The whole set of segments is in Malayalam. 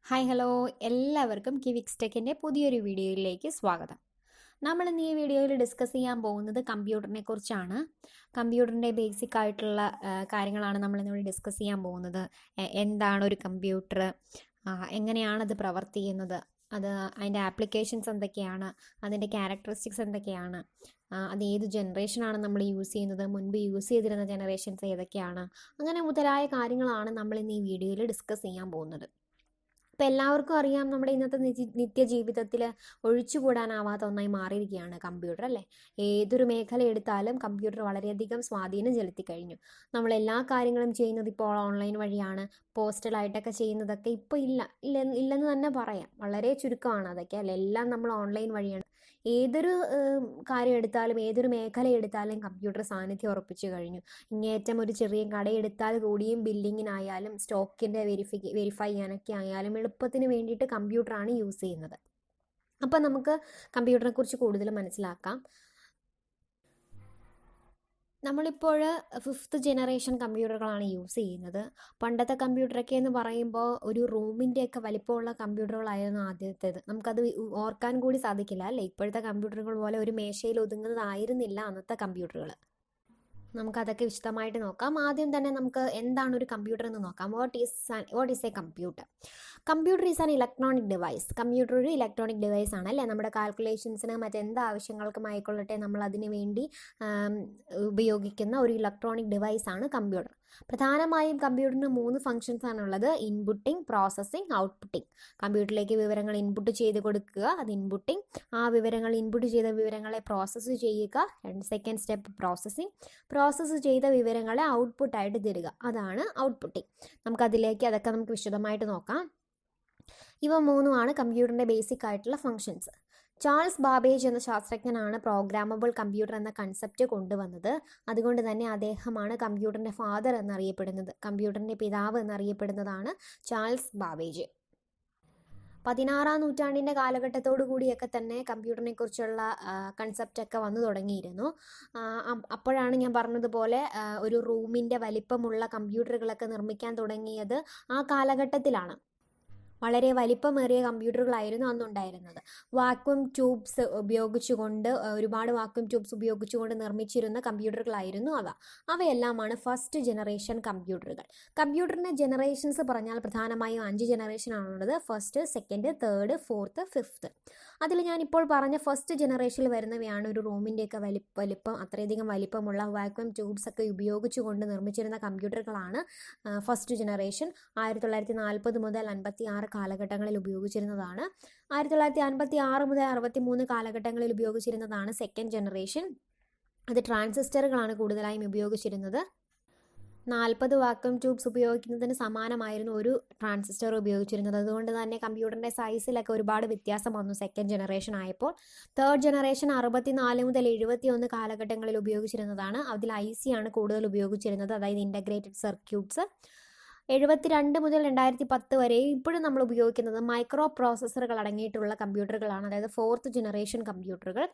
ഹായ് ഹലോ എല്ലാവർക്കും കിവിക്സ് ടെക്കിൻ്റെ പുതിയൊരു വീഡിയോയിലേക്ക് സ്വാഗതം. നമ്മൾ ഇന്ന് ഈ വീഡിയോയിൽ ഡിസ്കസ് ചെയ്യാൻ പോകുന്നത് കമ്പ്യൂട്ടറിനെ കുറിച്ചാണ്. കമ്പ്യൂട്ടറിൻ്റെ ബേസിക് ആയിട്ടുള്ള കാര്യങ്ങളാണ് നമ്മൾ ഇന്നിവിടെ ഡിസ്കസ് ചെയ്യാൻ പോകുന്നത്. എന്താണ് ഒരു കമ്പ്യൂട്ടർ, എങ്ങനെയാണത് പ്രവർത്തിക്കുന്നത്, അതിൻ്റെ ആപ്ലിക്കേഷൻസ് എന്തൊക്കെയാണ്, അതിൻ്റെ ക്യാരക്ടറിസ്റ്റിക്സ് എന്തൊക്കെയാണ്, അത് ഏത് ജനറേഷനാണ് നമ്മൾ യൂസ് ചെയ്യുന്നത്, മുൻപ് യൂസ് ചെയ്തിരുന്ന ജനറേഷൻസ് ഏതൊക്കെയാണ്, അങ്ങനെ മുതലായ കാര്യങ്ങളാണ് നമ്മൾ ഇന്ന് ഈ വീഡിയോയിൽ ഡിസ്കസ് ചെയ്യാൻ പോകുന്നത്. ഇപ്പം എല്ലാവർക്കും അറിയാം, നമ്മുടെ ഇന്നത്തെ നിത്യജീവിതത്തിൽ ഒഴിച്ചുകൂടാനാവാത്ത ഒന്നായി മാറിയിരിക്കുകയാണ് കമ്പ്യൂട്ടർ, അല്ലേ? ഏതൊരു മേഖല എടുത്താലും കമ്പ്യൂട്ടർ വളരെയധികം സ്വാധീനം ചെലുത്തി കഴിഞ്ഞു. നമ്മൾ എല്ലാ കാര്യങ്ങളും ചെയ്യുന്നത് ഇപ്പോൾ ഓൺലൈൻ വഴിയാണ്. പോസ്റ്റലായിട്ടൊക്കെ ചെയ്യുന്നതൊക്കെ ഇപ്പോൾ ഇല്ലെന്ന് തന്നെ പറയാം. വളരെ ചുരുക്കമാണ് അതൊക്കെ, അല്ലേ? എല്ലാം നമ്മൾ ഓൺലൈൻ വഴിയാണ്. ഏതൊരു കാര്യം എടുത്താലും, ഏതൊരു മേഖല എടുത്താലും കമ്പ്യൂട്ടർ സാന്നിധ്യം ഉറപ്പിച്ചു കഴിഞ്ഞു. ഇങ്ങേയറ്റം ഒരു ചെറിയ കടയെടുത്താൽ കൂടിയും ബില്ലിങ്ങിനായാലും സ്റ്റോക്കിൻ്റെ വെരിഫൈ ചെയ്യാനൊക്കെ ആയാലും എളുപ്പത്തിന് വേണ്ടിയിട്ട് കമ്പ്യൂട്ടറാണ് യൂസ് ചെയ്യുന്നത്. അപ്പം നമുക്ക് കമ്പ്യൂട്ടറിനെ കുറിച്ച് കൂടുതൽ മനസ്സിലാക്കാം. നമ്മളിപ്പോൾ 5th ജനറേഷൻ കമ്പ്യൂട്ടറുകളാണ് യൂസ് ചെയ്യുന്നത്. പണ്ടത്തെ കമ്പ്യൂട്ടറൊക്കെ എന്ന് പറയുമ്പോൾ ഒരു റൂമിൻ്റെയൊക്കെ വലിപ്പമുള്ള കമ്പ്യൂട്ടറുകളായിരുന്നു ആദ്യത്തേത്. നമുക്കത് ഓർക്കാൻ കൂടി സാധിക്കില്ല, അല്ലേ? ഇപ്പോഴത്തെ കമ്പ്യൂട്ടറുകൾ പോലെ ഒരു മേശയിൽ ഒതുങ്ങുന്നതായിരുന്നില്ല അന്നത്തെ കമ്പ്യൂട്ടറുകൾ. നമുക്കതൊക്കെ വിശദമായിട്ട് നോക്കാം. ആദ്യം തന്നെ നമുക്ക് എന്താണ് ഒരു കമ്പ്യൂട്ടർ എന്ന് നോക്കാം. What is A computer? Computer is an electronic device. Computer ഒരു ഇലക്ട്രോണിക് ഡിവൈസ് ആണ്, അല്ലേ? നമ്മുടെ കാൽക്കുലേഷൻസിന് മറ്റെന്ത് ആവശ്യങ്ങൾക്കും ആയിക്കൊള്ളട്ടെ, നമ്മൾ അതിന് വേണ്ടി ഉപയോഗിക്കുന്ന ഒരു ഇലക്ട്രോണിക് ഡിവൈസ് ആണ് കമ്പ്യൂട്ടർ. പ്രധാനമായും കമ്പ്യൂട്ടറിന് 3 ഫങ്ഷൻസ് ആണുള്ളത്: ഇൻപുട്ടിംഗ്, പ്രോസസ്സിംഗ്, ഔട്ട്പുട്ടിംഗ്. കമ്പ്യൂട്ടറിലേക്ക് വിവരങ്ങൾ ഇൻപുട്ട് ചെയ്ത് കൊടുക്കുക, അത് ഇൻപുട്ടിംഗ്. ആ വിവരങ്ങൾ ഇൻപുട്ട് ചെയ്ത വിവരങ്ങളെ പ്രോസസ്സ് ചെയ്യുക, സെക്കൻഡ് സ്റ്റെപ്പ് പ്രോസസ്സിംഗ്. പ്രോസസ്സ് ചെയ്ത വിവരങ്ങളെ ഔട്ട്പുട്ടായിട്ട് തരിക, അതാണ് ഔട്ട്പുട്ടിംഗ്. അതൊക്കെ നമുക്ക് വിശദമായിട്ട് നോക്കാം. ഇവ 3 കമ്പ്യൂട്ടറിൻ്റെ ബേസിക് ആയിട്ടുള്ള ഫങ്ഷൻസ്. ചാൾസ് ബാബേജ് എന്ന ശാസ്ത്രജ്ഞനാണ് പ്രോഗ്രാമബിൾ കമ്പ്യൂട്ടർ എന്ന കൺസെപ്റ്റ് കൊണ്ടുവന്നത്. അതുകൊണ്ട് തന്നെ അദ്ദേഹമാണ് കമ്പ്യൂട്ടറിൻ്റെ ഫാദർ എന്നറിയപ്പെടുന്നത്. കമ്പ്യൂട്ടറിൻ്റെ പിതാവ് എന്നറിയപ്പെടുന്നതാണ് ചാൾസ് ബാബേജ്. 16-ാം നൂറ്റാണ്ടിൻ്റെ കാലഘട്ടത്തോടു കൂടിയൊക്കെ തന്നെ കമ്പ്യൂട്ടറിനെ കുറിച്ചുള്ള കൺസെപ്റ്റൊക്കെ വന്നു തുടങ്ങിയിരുന്നു. അപ്പോഴാണ് ഞാൻ പറഞ്ഞതുപോലെ ഒരു റൂമിൻ്റെ വലിപ്പമുള്ള കമ്പ്യൂട്ടറുകളൊക്കെ നിർമ്മിക്കാൻ തുടങ്ങിയത് ആ കാലഘട്ടത്തിലാണ്. വളരെ വലിപ്പമേറിയ കമ്പ്യൂട്ടറുകളായിരുന്നു അന്നുണ്ടായിരുന്നത്. ഒരുപാട് വാക്വം ട്യൂബ്സ് ഉപയോഗിച്ചുകൊണ്ട് നിർമ്മിച്ചിരുന്ന കമ്പ്യൂട്ടറുകളായിരുന്നു അവയെല്ലാമാണ് ഫസ്റ്റ് ജനറേഷൻ കമ്പ്യൂട്ടറുകൾ. കമ്പ്യൂട്ടറിൻ്റെ ജനറേഷൻസ് പറഞ്ഞാൽ പ്രധാനമായും 5 ജനറേഷനാണുള്ളത്: first, second, third, fourth, fifth. അതിൽ ഞാനിപ്പോൾ പറഞ്ഞ ഫസ്റ്റ് ജനറേഷനിൽ വരുന്നവയാണ് ഒരു റൂമിൻ്റെയൊക്കെ വലിപ്പം അത്രയധികം വലിപ്പമുള്ള വാക്വം ട്യൂബ്സ് ഒക്കെ ഉപയോഗിച്ചുകൊണ്ട് നിർമ്മിച്ചിരുന്ന കമ്പ്യൂട്ടറുകളാണ് ഫസ്റ്റ് ജനറേഷൻ. 1940 മുതൽ 56 കാലഘട്ടങ്ങളിൽ ഉപയോഗിച്ചിരുന്നതാണ്. 1956 മുതൽ 63 കാലഘട്ടങ്ങളിൽ ഉപയോഗിച്ചിരുന്നതാണ് സെക്കൻഡ് ജനറേഷൻ. അത് ട്രാൻസിസ്റ്ററുകളാണ് കൂടുതലായും ഉപയോഗിച്ചിരുന്നത്. 40 വാക്വം ട്യൂബ്സ് ഉപയോഗിക്കുന്നതിന് സമാനമായിരുന്നു ഒരു ട്രാൻസിസ്റ്റർ ഉപയോഗിച്ചിരുന്നത്. അതുകൊണ്ട് തന്നെ കമ്പ്യൂട്ടറിൻ്റെ സൈസിലൊക്കെ ഒരുപാട് വ്യത്യാസം വന്നു സെക്കൻഡ് ജനറേഷൻ ആയപ്പോൾ. തേർഡ് ജനറേഷൻ 64 മുതൽ 71 കാലഘട്ടങ്ങളിൽ ഉപയോഗിച്ചിരുന്നതാണ്. അതിൽ IC ആണ് കൂടുതൽ ഉപയോഗിച്ചിരുന്നത്, അതായത് ഇൻ്റഗ്രേറ്റഡ് സർക്യൂട്ട്സ്. 72 മുതൽ 2010 വരെ ഇപ്പോഴും നമ്മൾ ഉപയോഗിക്കുന്നത് മൈക്രോ പ്രോസസ്സറുകൾ അടങ്ങിയിട്ടുള്ള കമ്പ്യൂട്ടറുകളാണ്, അതായത് 4th ജനറേഷൻ കമ്പ്യൂട്ടറുകൾ.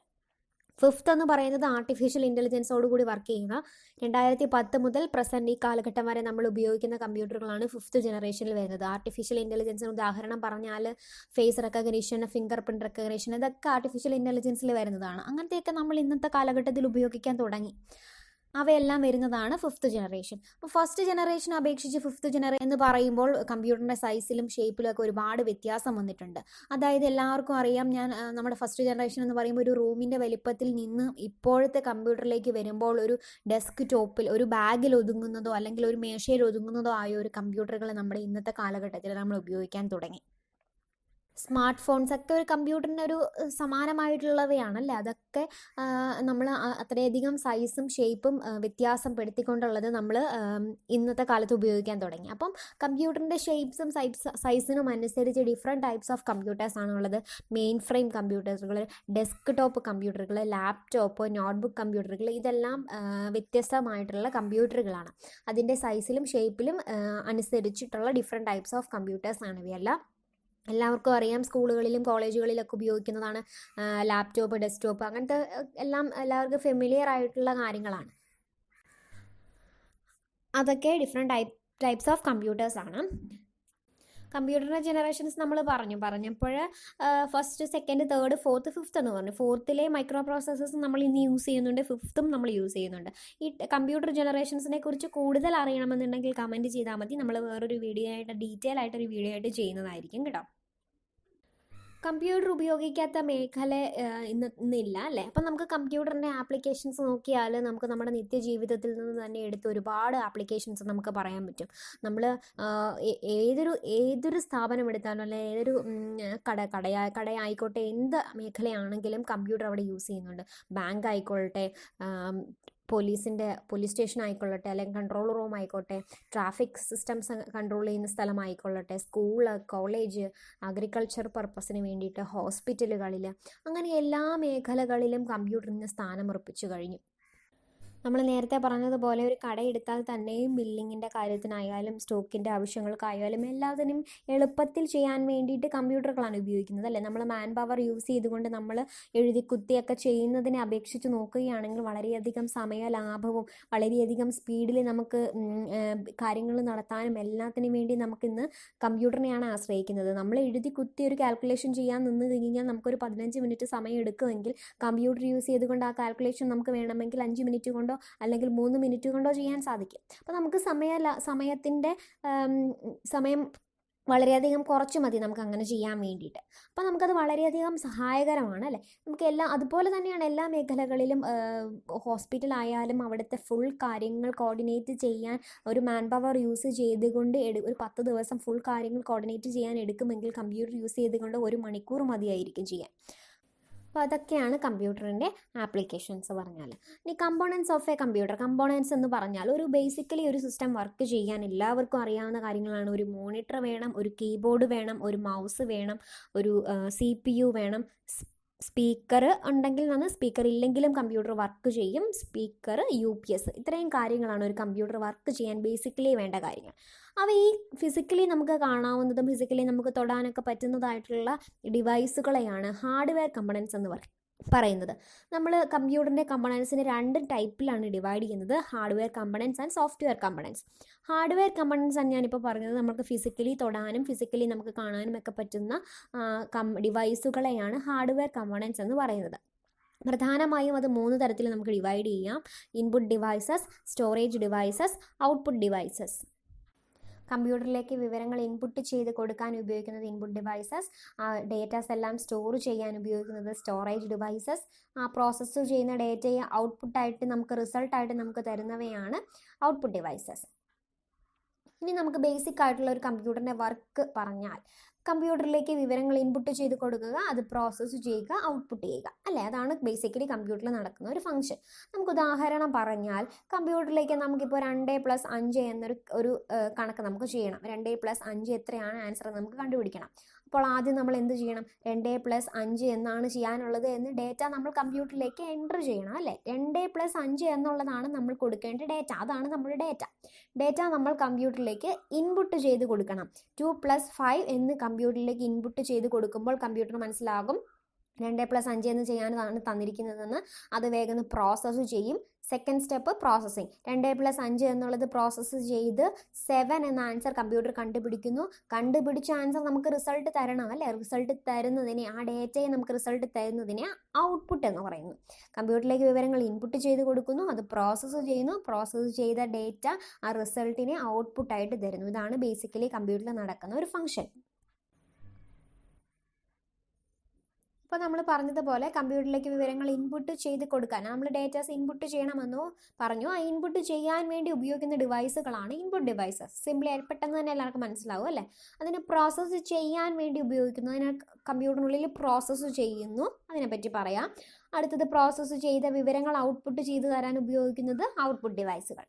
ഫിഫ്ത്ത് എന്ന് പറയുന്നത് ആർട്ടിഫിഷ്യൽ ഇൻ്റലിജൻസോടുകൂടി വർക്ക് ചെയ്യുന്ന 2010 മുതൽ പ്രസൻറ്റ് ഈ കാലഘട്ടം വരെ നമ്മൾ ഉപയോഗിക്കുന്ന കമ്പ്യൂട്ടറുകളാണ് 5th ജനറേഷനിൽ വരുന്നത്. ആർട്ടിഫിഷ്യൽ ഇൻ്റലിജൻസിന് ഉദാഹരണം പറഞ്ഞാൽ face recognition, finger print recognition, ഇതൊക്കെ ആർട്ടിഫിഷ്യൽ ഇൻ്റലിജൻസിൽ വരുന്നതാണ്. അങ്ങനത്തെയൊക്കെ നമ്മൾ ഇന്നത്തെ കാലഘട്ടത്തിൽ ഉപയോഗിക്കാൻ തുടങ്ങി. അവയെല്ലാം വരുന്നതാണ് 5th ജനറേഷൻ. അപ്പോൾ ഫസ്റ്റ് ജനറേഷൻ അപേക്ഷിച്ച് 5th ജനറേഷൻ എന്ന് പറയുമ്പോൾ കമ്പ്യൂട്ടറിൻ്റെ സൈസിലും ഷേപ്പിലും ഒക്കെ ഒരുപാട് വ്യത്യാസം വന്നിട്ടുണ്ട്. അതായത് എല്ലാവർക്കും അറിയാം, നമ്മുടെ ഫസ്റ്റ് ജനറേഷൻ എന്ന് പറയുമ്പോൾ ഒരു റൂമിൻ്റെ വലിപ്പത്തിൽ നിന്ന് ഇപ്പോഴത്തെ കമ്പ്യൂട്ടറിലേക്ക് വരുമ്പോൾ ഒരു ഡെസ്ക് ടോപ്പിൽ, ഒരു ബാഗിൽ ഒതുങ്ങുന്നതോ അല്ലെങ്കിൽ ഒരു മേശയിൽ ഒതുങ്ങുന്നതോ ആയ ഒരു കമ്പ്യൂട്ടറുകൾ നമ്മുടെ ഇന്നത്തെ കാലഘട്ടത്തിൽ നമ്മൾ ഉപയോഗിക്കാൻ തുടങ്ങി. സ്മാർട്ട് ഫോൺസ് ഒക്കെ ഒരു കമ്പ്യൂട്ടറിന് ഒരു സമാനമായിട്ടുള്ളവയാണല്ലേ? അതൊക്കെ നമ്മൾ അത്രയധികം സൈസും ഷേപ്പും വ്യത്യാസപ്പെടുത്തിക്കൊണ്ടുള്ളത് നമ്മൾ ഇന്നത്തെ കാലത്ത് ഉപയോഗിക്കാൻ തുടങ്ങി. അപ്പം കമ്പ്യൂട്ടറിൻ്റെ ഷേപ്സും സൈസിനും അനുസരിച്ച് ഡിഫറെൻറ്റ് ടൈപ്സ് ഓഫ് കമ്പ്യൂട്ടേഴ്സ് ആണുള്ളത്. മെയിൻ ഫ്രെയിം കമ്പ്യൂട്ടറുകൾ, ഡെസ്ക് ടോപ്പ് കമ്പ്യൂട്ടറുകൾ, ലാപ്ടോപ്പ്, നോട്ട്ബുക്ക് കമ്പ്യൂട്ടറുകൾ, ഇതെല്ലാം വ്യത്യസ്തമായിട്ടുള്ള കമ്പ്യൂട്ടറുകളാണ്. അതിൻ്റെ സൈസിലും ഷേപ്പിലും അനുസരിച്ചിട്ടുള്ള ഡിഫറെൻറ്റ് ടൈപ്സ് ഓഫ് കമ്പ്യൂട്ടേഴ്സാണ് ഇവയെല്ലാം. എല്ലാവർക്കും അറിയാം, സ്കൂളുകളിലും കോളേജുകളിലൊക്കെ ഉപയോഗിക്കുന്നതാണ് ലാപ്ടോപ്പ്, ഡെസ്ക്ടോപ്പ്, അങ്ങനത്തെ എല്ലാം എല്ലാവർക്കും ഫെമിലിയർ ആയിട്ടുള്ള കാര്യങ്ങളാണ്. അതൊക്കെ ഡിഫറെൻറ്റ് ടൈപ്സ് ഓഫ് കമ്പ്യൂട്ടേഴ്സാണ്. കമ്പ്യൂട്ടറിൻ്റെ ജനറേഷൻസ് നമ്മൾ പറഞ്ഞപ്പോൾ first, second, third, fourth, fifth എന്ന് പറഞ്ഞു. ഫോർത്തിലെ മൈക്രോ പ്രോസസ്സേഴ്സ് നമ്മൾ ഇന്ന് യൂസ് ചെയ്യുന്നുണ്ട്, ഫിഫ്ത്തും നമ്മൾ യൂസ് ചെയ്യുന്നുണ്ട്. ഈ കമ്പ്യൂട്ടർ ജനറേഷൻസിനെ കുറിച്ച് കൂടുതൽ അറിയണമെന്നുണ്ടെങ്കിൽ കമൻറ്റ് ചെയ്താൽ മതി. നമ്മൾ വേറൊരു വീഡിയോ ആയിട്ട്, ഡീറ്റെയിൽ ആയിട്ടൊരു വീഡിയോ ആയിട്ട് ചെയ്യുന്നതായിരിക്കും കേട്ടോ. കമ്പ്യൂട്ടർ ഉപയോഗിക്കാത്ത മേഖല ഇന്നില്ല അല്ലേ? അപ്പം നമുക്ക് കമ്പ്യൂട്ടറിൻ്റെ ആപ്ലിക്കേഷൻസ് നോക്കിയാൽ നമുക്ക് നമ്മുടെ നിത്യജീവിതത്തിൽ നിന്ന് തന്നെ എടുത്ത് ഒരുപാട് ആപ്ലിക്കേഷൻസ് നമുക്ക് പറയാൻ പറ്റും. നമ്മൾ ഏതൊരു സ്ഥാപനം എടുത്താലും അല്ലെ ഏതൊരു കടയായിക്കോട്ടെ, എന്ത് മേഖലയാണെങ്കിലും കമ്പ്യൂട്ടർ അവിടെ യൂസ് ചെയ്യുന്നുണ്ട്. ബാങ്ക് ആയിക്കോട്ടെ, പോലീസ് സ്റ്റേഷൻ ആയിക്കൊള്ളട്ടെ, അല്ലെങ്കിൽ കൺട്രോൾ റൂം ആയിക്കോട്ടെ, ട്രാഫിക് സിസ്റ്റംസ് കൺട്രോൾ ചെയ്യുന്ന സ്ഥലമായിക്കൊള്ളട്ടെ, സ്കൂള്, കോളേജ്, അഗ്രികൾച്ചർ പർപ്പസിന് വേണ്ടിയിട്ട്, ഹോസ്പിറ്റലുകളിൽ, അങ്ങനെ എല്ലാ മേഖലകളിലും കമ്പ്യൂട്ടറിന് സ്ഥാനമുറപ്പിച്ചു കഴിഞ്ഞു. നമ്മൾ നേരത്തെ പറഞ്ഞതുപോലെ ഒരു കടയെടുത്താൽ തന്നെയും ബില്ലിങ്ങിൻ്റെ കാര്യത്തിനായാലും സ്റ്റോക്കിൻ്റെ ആവശ്യങ്ങൾക്കായാലും എല്ലാത്തിനും എളുപ്പത്തിൽ ചെയ്യാൻ വേണ്ടിയിട്ട് കമ്പ്യൂട്ടറുകളാണ് ഉപയോഗിക്കുന്നത് അല്ലേ? നമ്മൾ മാൻ പവർ യൂസ് ചെയ്തുകൊണ്ട് നമ്മൾ എഴുതി കുത്തിയൊക്കെ ചെയ്യുന്നതിനെ അപേക്ഷിച്ച് നോക്കുകയാണെങ്കിൽ വളരെയധികം സമയ ലാഭവും വളരെയധികം സ്പീഡിൽ നമുക്ക് കാര്യങ്ങൾ നടത്താനും എല്ലാത്തിനും വേണ്ടി നമുക്കിന്ന് കമ്പ്യൂട്ടറിനെയാണ് ആശ്രയിക്കുന്നത്. നമ്മൾ എഴുതി കുത്തി ഒരു കാൽക്കുലേഷൻ ചെയ്യാൻ നിന്ന് കഴിഞ്ഞാൽ നമുക്കൊരു 15 മിനിറ്റ് സമയം എടുക്കുമെങ്കിൽ കമ്പ്യൂട്ടർ യൂസ് ചെയ്തുകൊണ്ട് ആ കാൽക്കുലേഷൻ നമുക്ക് വേണമെങ്കിൽ 5 മിനിറ്റ് കൊണ്ടോ അല്ലെങ്കിൽ 3 മിനിറ്റ് കൊണ്ടോ ചെയ്യാൻ സാധിക്കും. അപ്പോൾ നമുക്ക് സമയം വളരെയധികം കുറച്ച് മതി നമുക്ക് അങ്ങനെ ചെയ്യാൻ വേണ്ടിയിട്ട്. അപ്പോൾ നമുക്കത് വളരെയധികം സഹായകരമാണ് അല്ലേ? നമുക്ക് അതുപോലെ തന്നെയാണ് എല്ലാ മേഖലകളിലും. ഹോസ്പിറ്റലായാലും അവിടുത്തെ ഫുൾ കാര്യങ്ങൾ കോർഡിനേറ്റ് ചെയ്യാൻ ഒരു മാൻ പവർ യൂസ് ചെയ്തുകൊണ്ട് ഒരു 10 ദിവസം ഫുൾ കാര്യങ്ങൾ കോർഡിനേറ്റ് ചെയ്യാൻ എടുക്കുമെങ്കിൽ കമ്പ്യൂട്ടർ യൂസ് ചെയ്തുകൊണ്ട് 1 മണിക്കൂർ മതിയായിരിക്കും ചെയ്യാൻ. അപ്പോൾ അതൊക്കെയാണ് കമ്പ്യൂട്ടറിൻ്റെ ആപ്ലിക്കേഷൻസ് പറഞ്ഞാൽ. ഇനി components of a computer. Components എന്ന് പറഞ്ഞാൽ ബേസിക്കലി ഒരു സിസ്റ്റം വർക്ക് ചെയ്യാൻ എല്ലാവർക്കും അറിയാവുന്ന കാര്യങ്ങളാണ്. ഒരു മോണിറ്റർ വേണം, ഒരു കീബോർഡ് വേണം, ഒരു മൗസ് വേണം, ഒരു CPU വേണം, സ്പീക്കർ ഉണ്ടെങ്കിൽ സ്പീക്കർ ഇല്ലെങ്കിലും കമ്പ്യൂട്ടർ വർക്ക് ചെയ്യും, സ്പീക്കർ, UPS, ഇത്രയും കാര്യങ്ങളാണ് ഒരു കമ്പ്യൂട്ടർ വർക്ക് ചെയ്യാൻ ബേസിക്കലി വേണ്ട കാര്യങ്ങൾ. അവ ഈ ഫിസിക്കലി നമുക്ക് കാണാവുന്നതും ഫിസിക്കലി നമുക്ക് തൊടാനൊക്കെ പറ്റുന്നതായിട്ടുള്ള ഡിവൈസുകളെയാണ് ഹാർഡ്വെയർ കമ്പണൻസ് എന്ന് പറയുന്നത്. നമ്മൾ കമ്പ്യൂട്ടറിൻ്റെ കമ്പണൻസിനെ 2 ടൈപ്പിലാണ് ഡിവൈഡ് ചെയ്യുന്നത്: hardware components and software components. Hardware components ആണ് ഞാനിപ്പോൾ പറഞ്ഞത്. നമുക്ക് ഫിസിക്കലി തൊടാനും ഫിസിക്കലി നമുക്ക് കാണാനും ഒക്കെ പറ്റുന്ന ഡിവൈസുകളെയാണ് ഹാർഡ്വെയർ കമ്പണൻസ് എന്ന് പറയുന്നത്. പ്രധാനമായും അത് 3 തരത്തിൽ നമുക്ക് ഡിവൈഡ് ചെയ്യാം: input devices, storage devices, output devices. കമ്പ്യൂട്ടറിലേക്ക് വിവരങ്ങൾ ഇൻപുട്ട് ചെയ്ത് കൊടുക്കാൻ ഉപയോഗിക്കുന്നത് ഇൻപുട്ട് ഡിവൈസസ്, ഡേറ്റാസ് എല്ലാം സ്റ്റോർ ചെയ്യാൻ ഉപയോഗിക്കുന്നത് സ്റ്റോറേജ് ഡിവൈസസ്, പ്രോസസ്സ് ചെയ്യുന്ന ഡേറ്റയെ ഔട്ട്പുട്ടായിട്ട് നമുക്ക് റിസൾട്ടായിട്ട് നമുക്ക് തരുന്നവയാണ് ഔട്ട്പുട്ട് ഡിവൈസസ്. ഇനി നമുക്ക് ബേസിക് ആയിട്ടുള്ള ഒരു കമ്പ്യൂട്ടറിൻ്റെ വർക്ക് പറഞ്ഞാൽ, കമ്പ്യൂട്ടറിലേക്ക് വിവരങ്ങൾ ഇൻപുട്ട് ചെയ്ത് കൊടുക്കുക, അത് പ്രോസസ്സ് ചെയ്യുക, ഔട്ട്പുട്ട് ചെയ്യുക അല്ലേ? അതാണ് ബേസിക്കലി കമ്പ്യൂട്ടറിൽ നടക്കുന്ന ഒരു ഫംഗ്ഷൻ. നമുക്ക് ഉദാഹരണം പറഞ്ഞാൽ, കമ്പ്യൂട്ടറിലേക്ക് നമുക്കിപ്പോൾ 2+5 എന്നൊരു കണക്ക് നമുക്ക് ചെയ്യണം. 2+5 എത്രയാണ് ആൻസർ നമുക്ക് കണ്ടുപിടിക്കണം. അപ്പോൾ ആദ്യം നമ്മൾ എന്ത് ചെയ്യണം? 2+5 എന്നാണ് ചെയ്യാനുള്ളത് എന്ന് ഡേറ്റ നമ്മൾ കമ്പ്യൂട്ടറിലേക്ക് എൻ്റർ ചെയ്യണം അല്ലേ? 2+5 എന്നുള്ളതാണ് നമ്മൾ കൊടുക്കേണ്ട ഡേറ്റ. അതാണ് നമ്മുടെ ഡേറ്റ നമ്മൾ കമ്പ്യൂട്ടറിലേക്ക് ഇൻപുട്ട് ചെയ്ത് കൊടുക്കണം. 2+5 എന്ന് കമ്പ്യൂട്ടറിലേക്ക് ഇൻപുട്ട് ചെയ്ത് കൊടുക്കുമ്പോൾ കമ്പ്യൂട്ടർ മനസ്സിലാകും 2+5 എന്ന് ചെയ്യാനാണ് തന്നിരിക്കുന്നതെന്ന്. അത് വേഗം പ്രോസസ്സ് ചെയ്യും. Second step processing. 2+5 എന്നുള്ളത് പ്രോസസ്സ് ചെയ്ത് 7 എന്ന ആൻസർ കമ്പ്യൂട്ടർ കണ്ടുപിടിച്ച ആൻസർ നമുക്ക് റിസൾട്ട് തരണം അല്ലേ? റിസൾട്ട് തരുന്നതിനെ, ആ ഡേറ്റയെ നമുക്ക് റിസൾട്ട് തരുന്നതിനെ ഔട്ട്പുട്ട് എന്ന് പറയുന്നു. കമ്പ്യൂട്ടറിലേക്ക് വിവരങ്ങൾ ഇൻപുട്ട് ചെയ്ത് കൊടുക്കുന്നു, അത് പ്രോസസ്സ് ചെയ്യുന്നു, പ്രോസസ്സ് ചെയ്ത ഡേറ്റ ആ റിസൾട്ടിനെ ഔട്ട്പുട്ടായിട്ട് തരുന്നു. ഇതാണ് ബേസിക്കലി കമ്പ്യൂട്ടറിൽ നടക്കുന്ന ഒരു ഫംഗ്ഷൻ. ഇപ്പോൾ നമ്മൾ പറഞ്ഞതുപോലെ കമ്പ്യൂട്ടറിലേക്ക് വിവരങ്ങൾ ഇൻപുട്ട് ചെയ്ത് കൊടുക്കാൻ നമ്മൾ ഡേറ്റാസ് ഇൻപുട്ട് ചെയ്യണമെന്ന് പറഞ്ഞു. ആ ഇൻപുട്ട് ചെയ്യാൻ വേണ്ടി ഉപയോഗിക്കുന്ന ഡിവൈസുകളാണ് ഇൻപുട്ട് ഡിവൈസസ്. സിംപ്ലി പെട്ടെന്ന് തന്നെ എല്ലാവർക്കും മനസ്സിലാവും അല്ലേ? അതിന് പ്രോസസ്സ് ചെയ്യാൻ വേണ്ടി ഉപയോഗിക്കുന്നു. അതിന് കമ്പ്യൂട്ടറിനുള്ളിൽ പ്രോസസ്സ് ചെയ്യുന്നു, അതിനെപ്പറ്റി പറയാം. അടുത്തത് പ്രോസസ്സ് ചെയ്ത വിവരങ്ങൾ ഔട്ട്പുട്ട് ചെയ്ത് തരാൻ ഉപയോഗിക്കുന്നത് ഔട്ട്പുട്ട് ഡിവൈസുകൾ.